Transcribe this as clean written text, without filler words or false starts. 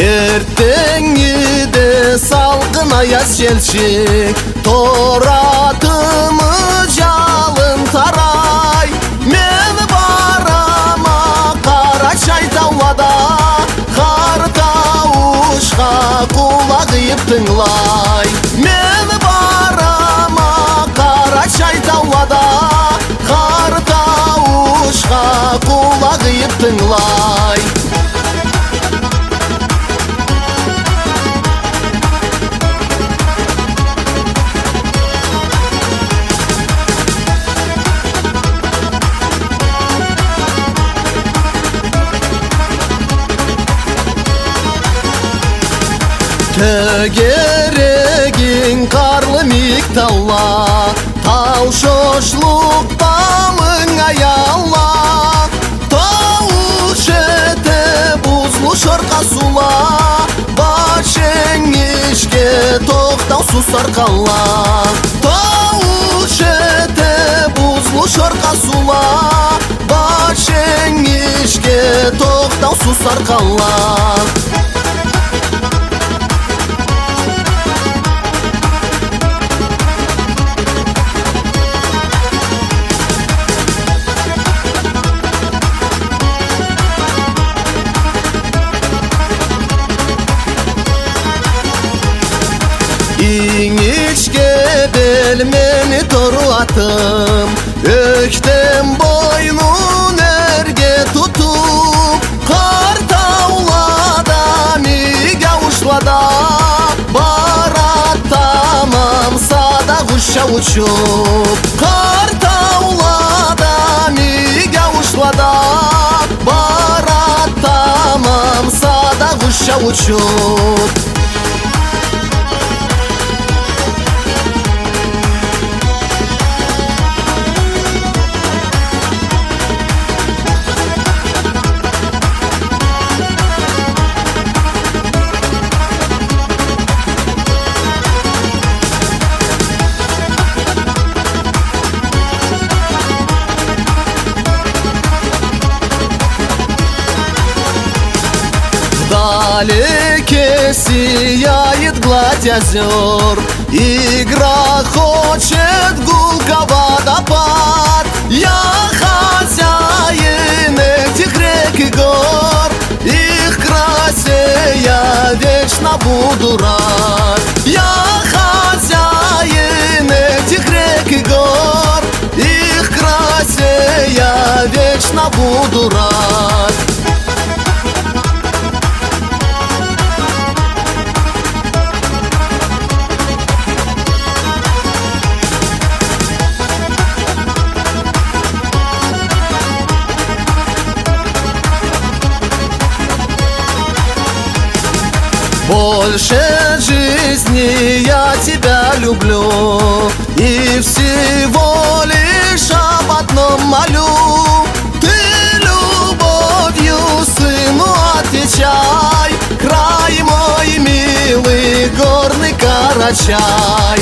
Ertеңиде салқын аяз желшик, торатымы жалын тарай. Мен барама Қарачай таулада, қар тауышқа құлақ үйіп тыңлай. Мен барама Қарачай таулада, қар тауышқа құлақ үйіп тыңлай. Төгерегин қарлы мик таула, тау шошлықта мыңа яла. Тауыш еті бұзлы шырқа сула, башеңішке тоқтау сусар қала. Тауыш еті бұзлы шырқа сула, башеңішке тоқтау сусар қала. İngişke belmeni toru atım, öktem boynun erge tutup, kar tavlada miga uşlada, barat tamam sada kuşa uçup. Kar tavlada miga uşlada, barat tamam sada kuşa uçup. Вдалеке сияет гладь озер, игра хочет гулка водопад. Я хозяин этих рек и гор, их красе я вечно буду рад. Я хозяин этих рек и гор, их красе я вечно буду рад. Больше жизни я тебя люблю, и всего лишь об одном молю. Ты любовью сыну отвечай, край мой милый горный Карачай.